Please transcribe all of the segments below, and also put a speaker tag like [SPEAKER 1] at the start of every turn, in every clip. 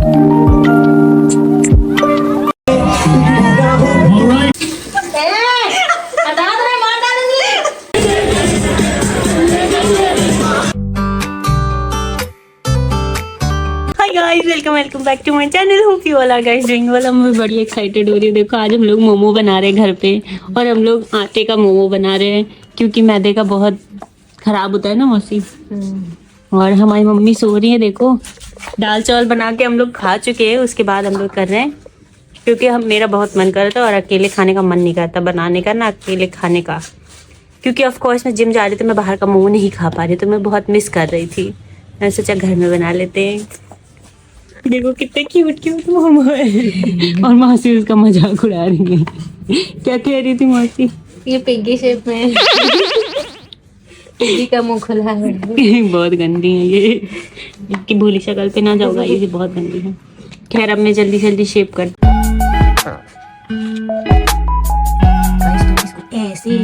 [SPEAKER 1] Welcome back to my channel. Hope you all are guys doing well. मैं बड़ी excited हो रही हूँ। देखो आज हम लोग मोमो बना रहे हैं घर पे, और हम लोग आटे का मोमो बना रहे हैं क्योंकि मैदे का बहुत खराब होता है ना मौसी। और हमारी मम्मी सो रही है। देखो दाल चावल बना के हम लोग खा चुके हैं, उसके बाद हम लोग कर रहे हैं क्योंकि मेरा बहुत मन कर रहा था और अकेले खाने का मन नहीं करता बनाने का ना अकेले खाने का, क्योंकि ऑफ कोर्स मैं जिम जा रही थी, मैं बाहर का मोमो नहीं खा पा रही, तो मैं बहुत मिस कर रही थी। मैंने सोचा घर में बना लेते हैं। देखो कितने क्यूट क्यूट मोमो है और मौसी उसका मजाक उड़ा रही है। क्या कह रही थी मौसी?
[SPEAKER 2] ये पिग्गी शेप में पिग्गी का मुंह खुला है।
[SPEAKER 1] बहुत गंदी है ये, इसकी भोली शक्ल पे ना जाओगा, ये बहुत गंदी है। खैर अब मैं जल्दी जल्दी शेप कर ऐसे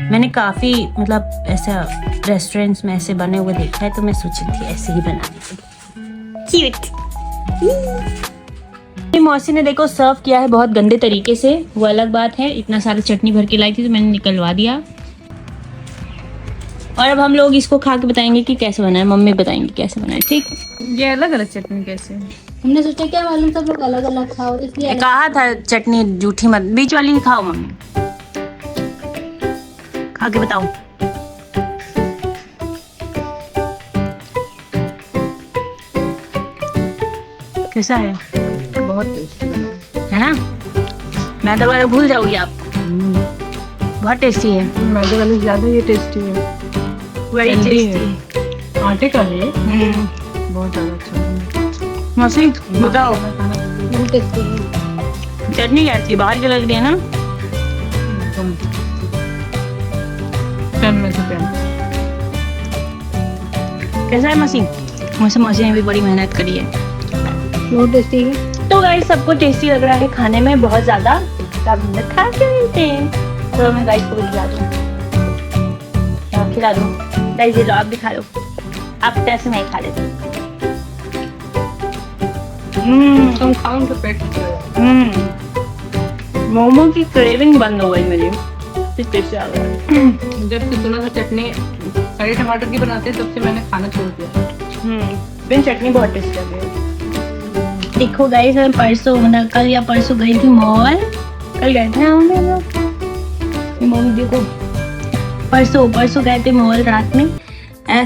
[SPEAKER 1] मैंने काफ़ी मतलब ऐसा रेस्टोरेंट्स में ऐसे बने हुए देखा है, तो मैं सोची थी ऐसे ही बनाने की। क्यूट। मौसी ने देखो सर्व किया है बहुत गंदे तरीके से, वो अलग बात है। इतना सारा चटनी भर के लाई थी तो मैंने निकलवा दिया। और अब हम लोग इसको खा के बताएंगे कि कैसे बना है। मम्मी बताएंगे कैसे बना है। ठीक,
[SPEAKER 2] ये अलग अलग चटनी कैसे? हमने सोचा क्या मालूम सब लोग अलग अलग खाओ, इसलिए
[SPEAKER 1] कहा था चटनी जूठी मत, बीच वाली ही खाओ। मम्मी खा के बताओ। कैसा है?
[SPEAKER 2] बहुत टेस्टी
[SPEAKER 1] है ना? मैं दोबारा भूल जाऊंगी आप। बहुत टेस्टी है।
[SPEAKER 2] मैदे वाले ज्यादा ये टेस्टी है।
[SPEAKER 1] Very tasty.
[SPEAKER 2] आटे का है बहुत ज्यादा अच्छा।
[SPEAKER 1] मौसी बताओ
[SPEAKER 2] बहुत टेस्टी है।
[SPEAKER 1] चटनी कैसी बाहर की लग रही है ना? कैसा है मौसी? मौसी ने भी बड़ी मेहनत करी है।
[SPEAKER 2] बहुत टेस्टी है।
[SPEAKER 1] तो गाइस सबको टेस्टी लग रहा है खाने में बहुत ज्यादा, तो अब हम लोग खा के मिलते हैं। तो मैं गाइस को भी खिला दूँ। गाइस ये लो आप भी खा लो। आप कैसे नहीं खा लेते?
[SPEAKER 2] तुम खाओ तो पेट
[SPEAKER 1] मोमो की क्रेविंग बंद हो गई मेरी। टेस्टी आ गया।
[SPEAKER 2] जब से सुना था चटनी कड़ी टमाटर की बनाते हैं, तब से मैंने खाना छोड़ दिया।
[SPEAKER 1] बिन चटनी बहुत टेस्टी लग रही है। देखो गाइस मैं परसों मतलब कल या परसों गई थी मॉल। कल गए थे हम लोग। मम्मी देखो परसों गए थे मॉल रात में।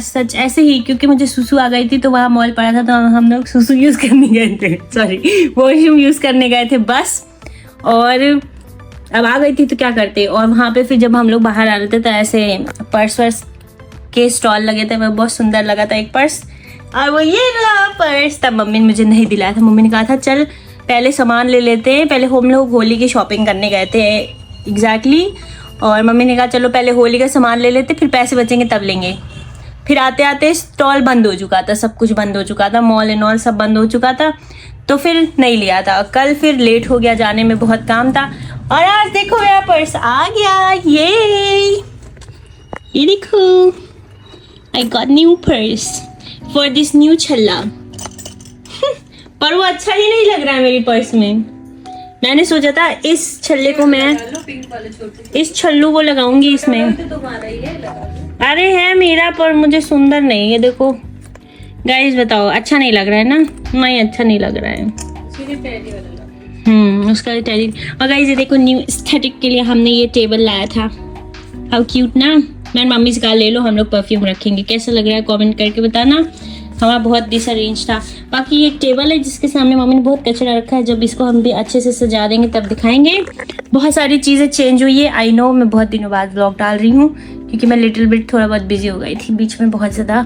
[SPEAKER 1] सच ऐसे ही क्योंकि मुझे सुसु आ गई थी, तो वहाँ मॉल पड़ा था, तो हम लोग सुसु यूज़ करने गए थे, सॉरी वॉशरूम यूज़ करने गए थे बस। और अब आ गई थी तो क्या करते। और वहाँ पे फिर जब हम लोग बाहर आ रहे थे तो ऐसे पर्स वर्स के स्टॉल लगे थे, वो बहुत सुंदर लगा था एक पर्स, और वो ये रहा पर्स। तब मम्मी ने मुझे नहीं दिलाया था। मम्मी ने कहा था चल पहले सामान ले लेते हैं। पहले हम लोग होली की शॉपिंग करने गए थे एग्जैक्टली। और मम्मी ने कहा चलो पहले होली का सामान ले लेते, फिर पैसे बचेंगे तब लेंगे। फिर आते आते स्टॉल बंद हो चुका था, सब कुछ बंद हो चुका था, मॉल एंड ऑल सब बंद हो चुका था, तो फिर नहीं लिया था। कल फिर लेट हो गया, जाने में बहुत काम था। और आज देखो मेरा पर्स आ गया। ये देखो I got new purse for this new छल्ला। पर वो अच्छा ही नहीं लग रहा है मेरी पर्स में। मैंने सोचा था इस छल्ले को मैं इस छल्लू को लगाऊंगी इसमें। अरे है मेरा, पर मुझे सुंदर नहीं। ये देखो गाइस बताओ अच्छा नहीं लग रहा है ना? नहीं अच्छा नहीं लग रहा है। उसका टैली। और गाइस ये देखो न्यू एस्थेटिक के लिए हमने ये टेबल लाया था। हाउ क्यूट ना। मैंने मम्मी से कहा ले लो, हम लोग परफ्यूम रखेंगे। कैसा लग रहा है कमेंट करके बताना। हमारा बहुत डिसअरेंज था। बाकी ये एक टेबल है जिसके सामने मम्मी ने बहुत कचरा रखा है। जब इसको हम भी अच्छे से सजा देंगे तब दिखाएंगे। बहुत सारी चीज़ें चेंज हुई है। आई नो मैं बहुत दिनों बाद व्लॉग डाल रही हूँ क्योंकि मैं लिटिल बिट थोड़ा बहुत बिजी हो गई थी बीच में बहुत ज़्यादा।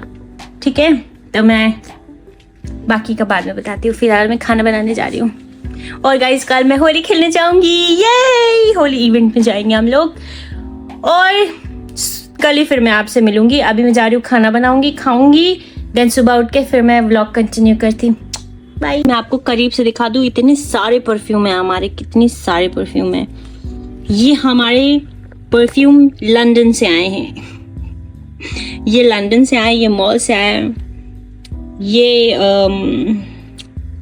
[SPEAKER 1] ठीक है, तो मैं बाकी का बाद में बताती हूँ। फिलहाल मैं खाना बनाने जा रही हूँ। और गाइस कल मैं होली खेलने जाऊँगी। ये होली इवेंट में जाएंगे हम लोग, और कल ही फिर मैं आपसे मिलूंगी। अभी मैं जा रही हूँ, खाना बनाऊंगी, खाऊंगी, देन सुबह उठ के फिर मैं व्लॉग कंटिन्यू करती हूँ। बाय। मैं आपको करीब से दिखा दूँ, इतने सारे परफ्यूम हैं हमारे, कितने सारे परफ्यूम हैं। ये हमारे परफ्यूम लंदन से आए हैं। ये लंदन से आए, ये मॉल से आए हैं।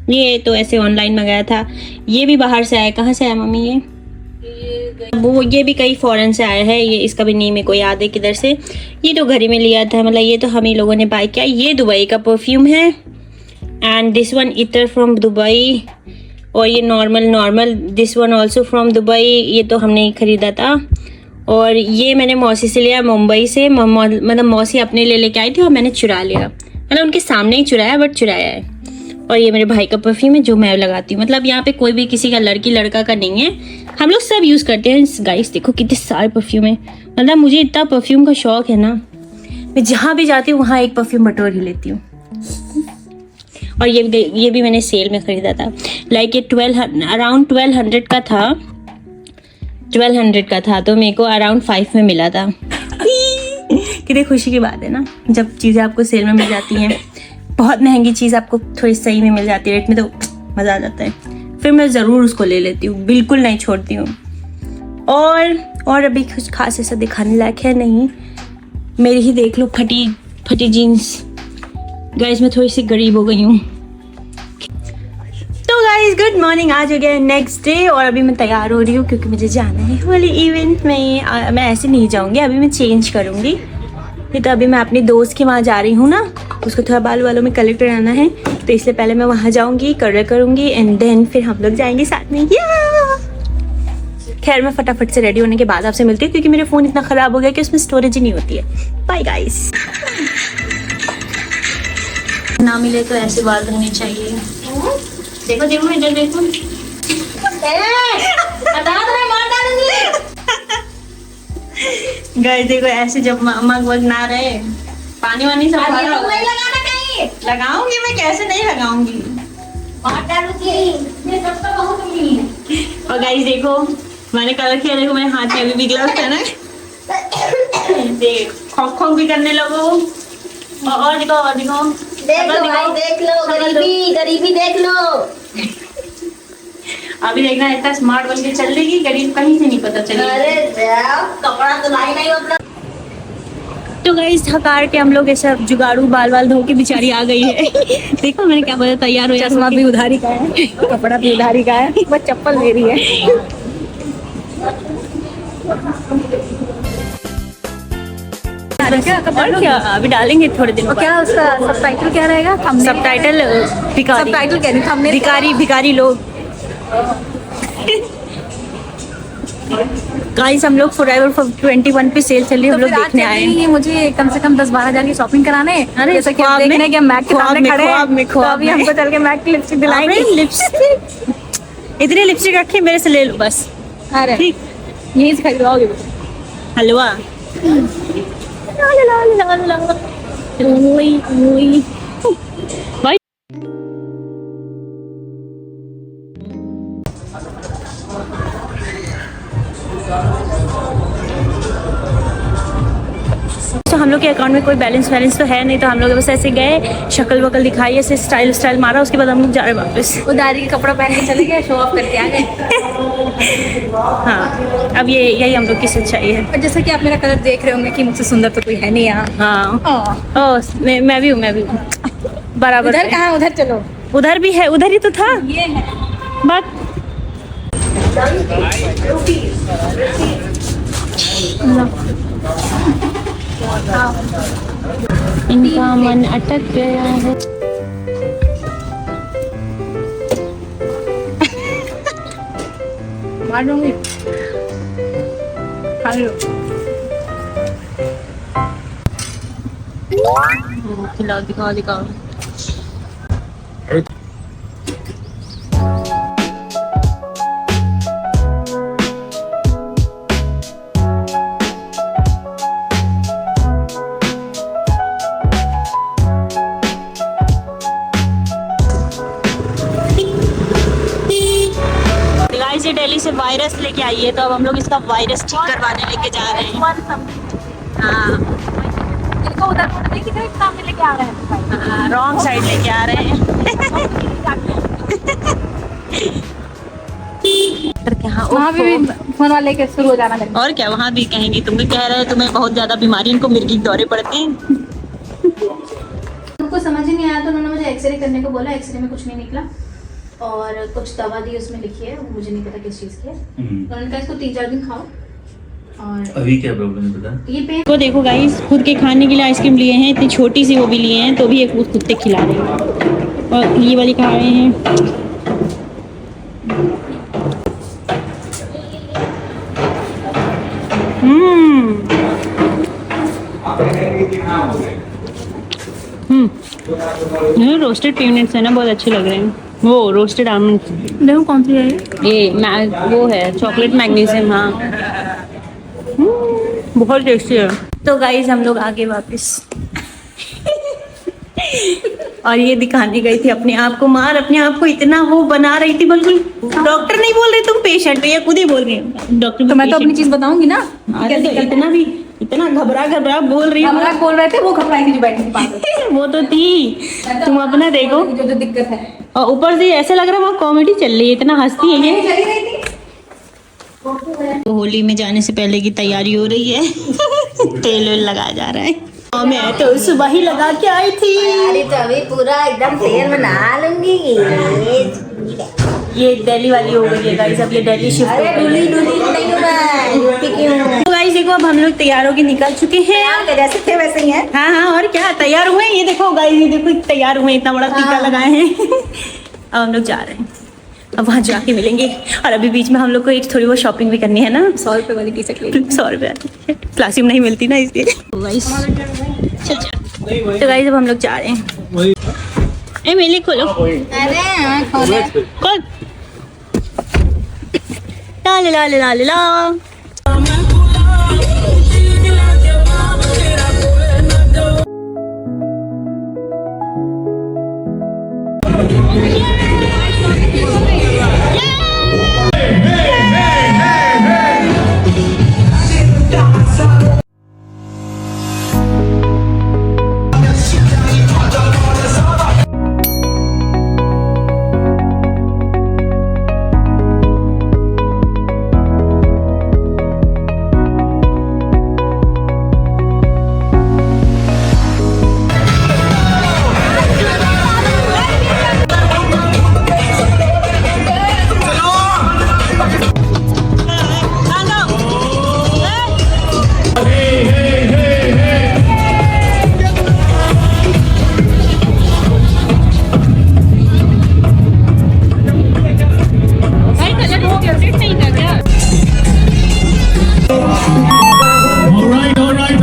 [SPEAKER 1] ये तो ऐसे ऑनलाइन मंगाया था। ये भी बाहर से आया। कहाँ से आया मम्मी ये ये भी कई फॉरेन से आया है। ये इसका भी नहीं मेरे को याद है किधर से। ये तो घर ही में लिया था, मतलब ये तो हम ही लोगों ने बाय किया। ये दुबई का परफ्यूम है एंड दिस वन इतर फ्रॉम दुबई। और ये normal this one also from Dubai. ये तो हमने ही खरीदा था। और ये मैंने मौसी से लिया, मुंबई से। मतलब मौसी अपने ले लेके आई थी और मैंने चुरा लिया, मतलब उनके सामने ही चुराया, बट चुराया है। और ये मेरे भाई का परफ्यूम है जो मैं लगाती हूँ। मतलब यहाँ पे कोई भी किसी का लड़की लड़का का नहीं है, हम लोग सब यूज़ करते हैं। गाइस देखो कितने सारे परफ्यूम है। मतलब मुझे इतना परफ्यूम का शौक है ना, मैं जहाँ भी जाती हूँ वहाँ एक परफ्यूम बटोर ही लेती हूँ। और ये भी मैंने सेल में ख़रीदा था। लाइक ये अराउंड 1200 का था। 1200 का था तो मेरे को अराउंड 5 में मिला था। कितनी खुशी की बात है ना जब चीज़ें आपको सेल में मिल जाती हैं। बहुत महंगी चीज़ आपको थोड़ी सही में मिल जाती है रेट में, तो मज़ा आ जाता है। फिर मैं ज़रूर उसको ले लेती हूँ, बिल्कुल नहीं छोड़ती हूँ। और अभी कुछ खास ऐसा दिखाने लायक है नहीं। मेरी ही देख लो फटी जीन्स। गाइस मैं थोड़ी सी गरीब हो गई हूँ। तो गाइस गुड मॉर्निंग, आज हो गया नेक्स्ट डे और अभी मैं तैयार हो रही हूँ क्योंकि मुझे जाना है होली इवेंट में। मैं ऐसे नहीं जाऊँगी, अभी मैं चेंज करूँगी। ये तो अभी मैं अपनी दोस्त के वहाँ जा रही हूँ ना, उसको थोड़ा बालों में कलर कराना है, तो इसलिए पहले मैं वहाँ जाऊँगी, कलर करूँगी एंड देन फिर हम लोग जाएंगे साथ में। खैर मैं फटाफट से रेडी होने के बाद आपसे मिलती हूँ क्योंकि मेरा फ़ोन इतना ख़राब हो गया कि उसमें स्टोरेज ही नहीं होती है। Bye guys. ना मिले तो ऐसे बाल धोने चाहिए। देखो देखो इधर देखो। गाइस देखो ऐसे जब मग वग ना रहे, पानी वानी सब लगाऊंगी मैं, कैसे नहीं लगाऊंगी। और गाइस देखो मैंने कलर किया, देखो मेरे हाथ में अभी भी ग्लव्स है ना। देख खोख भी करने लगो। और दिखाओ देख लो गरीबी देख लो। अभी देखना इतना स्मार्ट बन के चल देगी, गरीब कहीं से नहीं पता चलेगा। अरे कपड़ा तो लाई नहीं अपना। तो गाइस थकार के हम लोग ऐसा जुगाड़ू बाल धो के बेचारी आ गई है। देखो मैंने क्या बोला, तैयार हो। चश्मा भी उधारी का है, कपड़ा भी उधारी का है, बस चप्पल ले रही है। और क्या अभी डालेंगे थोड़े दिनों बाद।
[SPEAKER 2] क्या उसका सबटाइटल क्या रहेगा?
[SPEAKER 1] सबटाइटल भिखारी लोग। गाइस हम लोग फॉरएवर 21 पे सेल चल रही है, हम लोग देखने आए हैं।
[SPEAKER 2] मुझे कम से कम 10-12 हज़ार की शॉपिंग कराने हैं। जैसा कि आप देख रहे हैं कि हम मैक के सामने खड़े हैं, तो अभी हमको चल के मैक की लिपस्टिक दिलाएंगे।
[SPEAKER 1] लिपस्टिक इतनी लिपस्टिक रखी मेरे से ले लो बस।
[SPEAKER 2] अरे ठीक, यहीं से खरीदवाओगे
[SPEAKER 1] हलवा। भाई तो हम लोग के अकाउंट में कोई बैलेंस तो है नहीं, तो हम लोग बस ऐसे गए, शक्ल वकल दिखाई, ऐसे स्टाइल मारा, उसके बाद हम लोग जा रहे हैं वापस।
[SPEAKER 2] उधारी का कपड़ा पहन के चले गए, शो ऑफ करके आ गए।
[SPEAKER 1] हाँ अब यही हम लोग की सच्चाई है।
[SPEAKER 2] और जैसा कि आप मेरा कलर देख रहे होंगे कि मुझसे सुंदर तो कोई है नहीं यहाँ।
[SPEAKER 1] हाँ मैं भी हूँ बराबर।
[SPEAKER 2] उधर कहाँ? उधर चलो,
[SPEAKER 1] उधर भी है, उधर ही तो था
[SPEAKER 2] ये है
[SPEAKER 1] बट इनका मन अटक गया है।
[SPEAKER 2] मार दूंगी, खा लो।
[SPEAKER 1] दिखाओ। से दिल्ली से वायरस लेके आई है, तो अब हम लोग इसका वायरस ठीक करवाने लेके जा रहे हैं। हाँ
[SPEAKER 2] इनको उधर सामने लेके आ रहे हैं,
[SPEAKER 1] रॉन्ग साइड लेके आ रहे हैं।
[SPEAKER 2] वहाँ भी फोन वाले के शुरू हो जाना चाहिए।
[SPEAKER 1] और क्या वहाँ भी कहेंगी, तुम भी कह रहे हो तुम्हें बहुत ज्यादा बीमारी, इनको मिर्गी के दौरे पड़ते हैं।
[SPEAKER 2] तुमको समझ नहीं आया तो उन्होंने मुझे एक्सरे करने को बोला, एक्सरे में कुछ नहीं निकला और कुछ दवा दी उसमें लिखी है, वो मुझे नहीं पता किस चीज़ की है। उन्होंने कहा इसको 3-4 दिन खाओ। और
[SPEAKER 3] अभी क्या प्रॉब्लम है पता?
[SPEAKER 2] ये पेन
[SPEAKER 1] को देखो गाइस, खुद के खाने के लिए आइसक्रीम लिए हैं, इतनी छोटी सी वो भी लिए हैं, तो भी एक कुत्ते खिला रहे हैं और ये वाली खा रहे हैं। ये रोस्टेड पीनट्स है ना, बहुत अच्छे लग रहे हैं। वो रोस्टेड आलमंड,
[SPEAKER 2] देखो कौन सी है
[SPEAKER 1] ये वो है चॉकलेट मैग्नीशियम। हाँ बहुत टेस्टी है।
[SPEAKER 2] तो गाइस हम लोग आगे वापस और ये दिखाने गई थी अपने आप को, मार अपने आप को इतना वो बना रही थी, बिल्कुल डॉक्टर नहीं बोल रही तुम पेशेंट हो, ये खुद ही बोल रही है
[SPEAKER 1] डॉक्टर
[SPEAKER 2] तो मैं तो अपनी चीज बताऊंगी ना।
[SPEAKER 1] अरे तो इतना घबरा बोल रही
[SPEAKER 2] हम
[SPEAKER 1] हो।
[SPEAKER 2] लोग बोल रहे थे, वो घबराई थी जो बैठी थी पास में।
[SPEAKER 1] वो तो थी, तुम अपना देखो।
[SPEAKER 2] जो दिक्कत है
[SPEAKER 1] और ऊपर से ऐसा लग रहा है वहाँ कॉमेडी चल रही है, इतना हंसती है ये।
[SPEAKER 2] चली रही थी।
[SPEAKER 1] तो होली में जाने से पहले की तैयारी हो रही है। तेल वेल लगाया जा रहा है। और मैं तो सुबह ही लगा के आई थी।
[SPEAKER 4] अरे तो अभी पूरा एकदम तेल बना लूंगी।
[SPEAKER 1] ये दिल्ली वाली हो गई है गाइस, अब ये दिल्ली शिफ्ट हो
[SPEAKER 4] अरे
[SPEAKER 1] गई
[SPEAKER 4] डुली
[SPEAKER 1] है।
[SPEAKER 4] डुली नहीं हूँ मैं, यूपी की हूँ।
[SPEAKER 1] तो गाइस देखो, अब हम लोग तैयार होके निकल चुके हैं।
[SPEAKER 4] जैसे थे वैसे ही है।
[SPEAKER 1] हाँ हाँ, और क्या तैयार हुए हैं। ये देखो गाइस, ये देखो तैयार हुए, इतना बड़ा टीका लगाए हैं। अब हम लोग जा रहे हैं, अब वहाँ जाके मिलेंगे। और अभी बीच में हम लोग को एक थोड़ी बहुत शॉपिंग भी करनी है ना।
[SPEAKER 2] 100 रुपए वाली टी शर्ट ले
[SPEAKER 1] 100 रुपये प्लास्टिक में नहीं मिलती ना, इसलिए। तो गाइस अब हम लोग जा रहे हैं। ए मेली खोलो,
[SPEAKER 4] अरे खोले।
[SPEAKER 1] खोल। ला ला ला ला ला।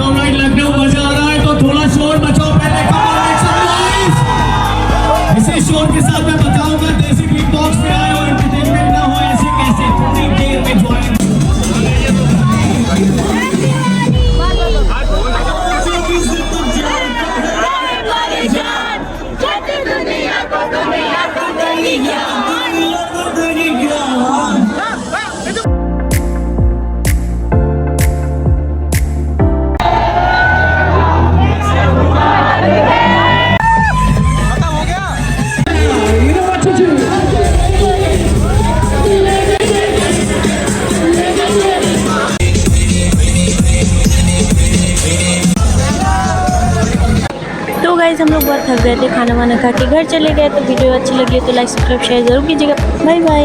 [SPEAKER 5] Alright, लखनऊ मजा आ रहा है तो थोड़ा शोर मचाओ पहले। इसी शोर के साथ मैं बताऊंगा देसी बीट बॉक्स पे आए और एंटरटेनमेंट ना हो ऐसे कैसे, थोड़ी देर में ज्वाइन।
[SPEAKER 1] तो गाइस हम लोग बहुत थक गए थे, खाना वाना खा के घर चले गए। तो वीडियो अच्छी लगी है तो लाइक सब्सक्राइब शेयर जरूर कीजिएगा। Bye bye.